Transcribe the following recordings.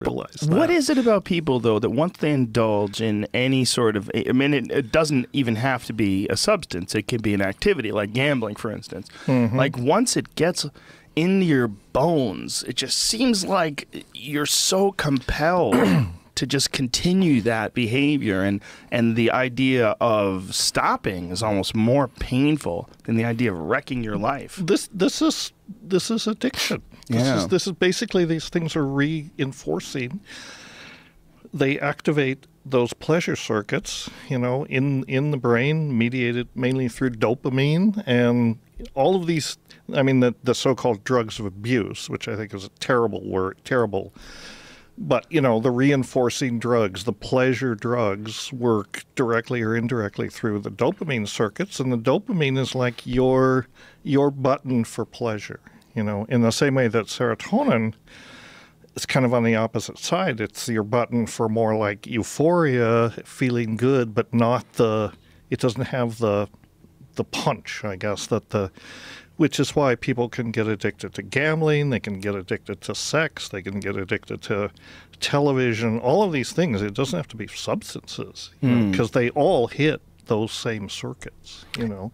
realize that. What is it about people, though, that once they indulge in any sort of, I mean, it doesn't even have to be a substance. It can be an activity, like gambling, for instance. Like, once it gets into your bones, it just seems like you're so compelled to just continue that behavior, and the idea of stopping is almost more painful than the idea of wrecking your life. This is addiction. This is basically, these things are reinforcing. They activate those pleasure circuits, you know, in the brain, mediated mainly through dopamine, and all of these. I mean, the so-called drugs of abuse, which I think is a terrible word, but, you know, the reinforcing drugs, the pleasure drugs, work directly or indirectly through the dopamine circuits, and the dopamine is like your button for pleasure, you know, in the same way that serotonin is kind of on the opposite side. It's your button for more like euphoria, feeling good, but it doesn't have the punch, I guess, which is why people can get addicted to gambling, they can get addicted to sex, they can get addicted to television, all of these things. It doesn't have to be substances, because they all hit those same circuits, you know,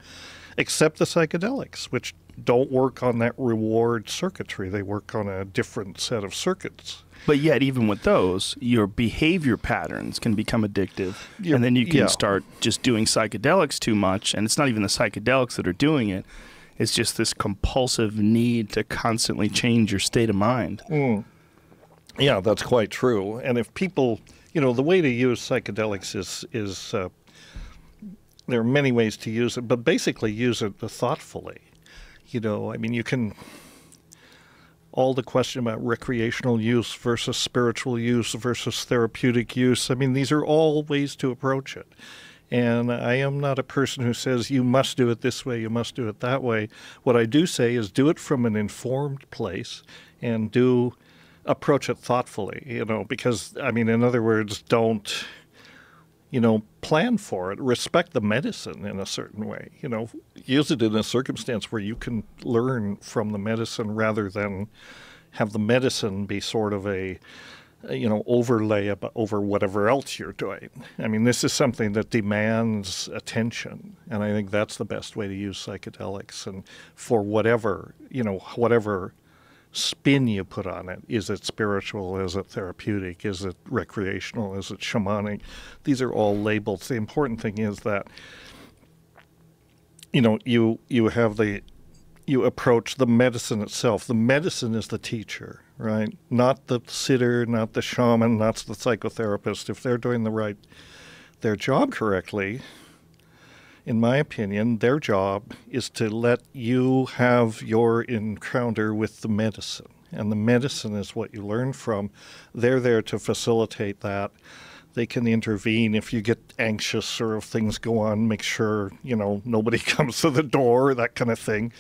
except the psychedelics, which don't work on that reward circuitry. They work on a different set of circuits. But yet, even with those, your behavior patterns can become addictive, and then you can start just doing psychedelics too much, and it's not even the psychedelics that are doing it. It's just this compulsive need to constantly change your state of mind. Yeah, that's quite true. And if people, you know, the way to use psychedelics is there are many ways to use it, but basically use it thoughtfully. You know, I mean, you can, all the question about recreational use versus spiritual use versus therapeutic use, I mean, these are all ways to approach it. And I am not a person who says you must do it this way, you must do it that way. What I do say is do it from an informed place and approach it thoughtfully, you know, because, I mean, in other words, don't, you know, plan for it. Respect the medicine in a certain way, you know, use it in a circumstance where you can learn from the medicine rather than have the medicine be sort of a, you know, overlay over whatever else you're doing. I mean, this is something that demands attention, and I think that's the best way to use psychedelics. And for whatever, you know, whatever spin you put on it, is it spiritual, is it therapeutic, is it recreational, is it shamanic? These are all labels. The important thing is that, you know, you approach the medicine itself. The medicine is the teacher, right? Not the sitter, not the shaman, not the psychotherapist. If they're doing their job correctly, in my opinion, their job is to let you have your encounter with the medicine. And the medicine is what you learn from. They're there to facilitate that. They can intervene if you get anxious or if things go on, make sure, you know, nobody comes to the door, that kind of thing.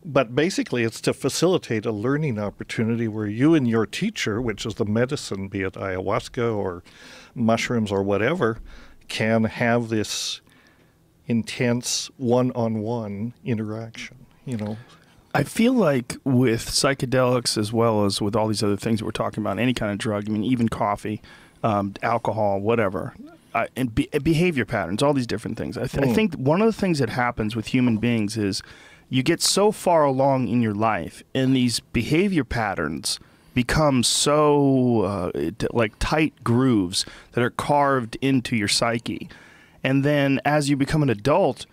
But basically, it's to facilitate a learning opportunity where you and your teacher, which is the medicine, be it ayahuasca or mushrooms or whatever, can have this intense one-on-one interaction, you know. I feel like with psychedelics as well as with all these other things that we're talking about, any kind of drug, I mean, even coffee, alcohol, whatever, and behavior patterns, all these different things. I think one of the things that happens with human beings is you get so far along in your life, and these behavior patterns become so like tight grooves that are carved into your psyche. And then as you become an adult,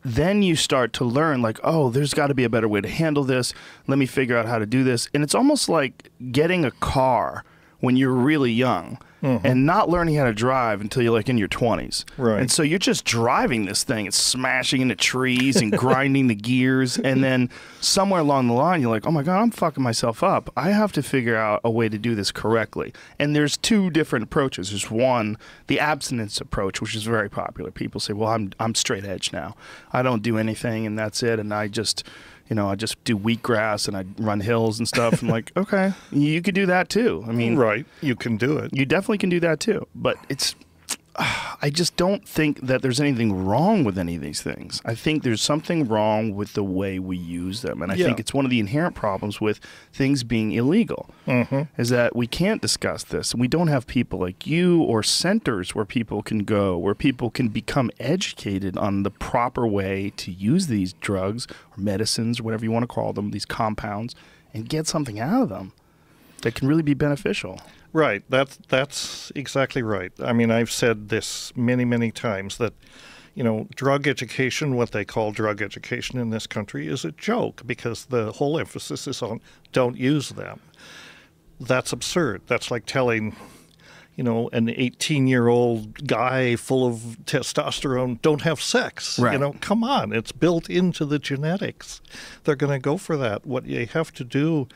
then you start to learn, like, oh, there's got to be a better way to handle this. Let me figure out how to do this. And it's almost like getting a car when you're really young. And not learning how to drive until you're like in your 20s. Right. And so you're just driving this thing. It's smashing into trees and grinding the gears. And then somewhere along the line, you're like, oh my God, I'm fucking myself up. I have to figure out a way to do this correctly. And there's two different approaches. There's one, the abstinence approach, which is very popular. People say, well, I'm straight edge now. I don't do anything and that's it. And I just, you know, I just do wheatgrass and I run hills and stuff. I'm like, okay, you could do that too. I mean, right, you can do it. You definitely can do that too. But it's, I just don't think that there's anything wrong with any of these things. I think there's something wrong with the way we use them. And I think it's one of the inherent problems with things being illegal is that we can't discuss this. And we don't have people like you or centers where people can go, where people can become educated on the proper way to use these drugs or medicines or whatever you want to call them, these compounds, and get something out of them that can really be beneficial. Right. That's exactly right. I mean, I've said this many, many times that, drug education, what they call drug education in this country, is a joke because the whole emphasis is on don't use them. That's absurd. That's like telling, an 18-year-old guy full of testosterone, don't have sex. Right. Come on. It's built into the genetics. They're going to go for that. What you have to do,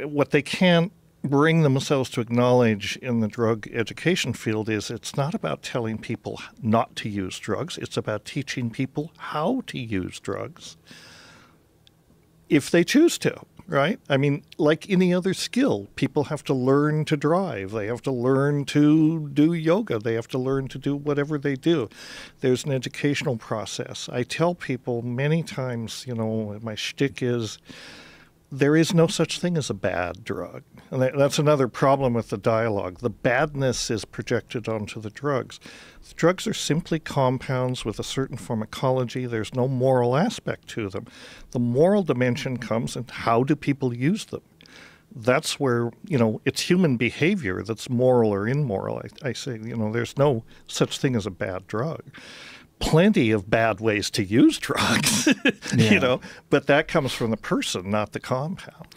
what they can't bring themselves to acknowledge in the drug education field is it's not about telling people not to use drugs. It's about teaching people how to use drugs if they choose to, right? I mean, like any other skill, people have to learn to drive. They have to learn to do yoga. They have to learn to do whatever they do. There's an educational process. I tell people many times, my shtick is, there is no such thing as a bad drug. And that's another problem with the dialogue. The badness is projected onto the drugs. The drugs are simply compounds with a certain pharmacology. There's no moral aspect to them. The moral dimension comes in how do people use them. That's where, it's human behavior that's moral or immoral. I say, there's no such thing as a bad drug. Plenty of bad ways to use drugs, but that comes from the person, not the compound.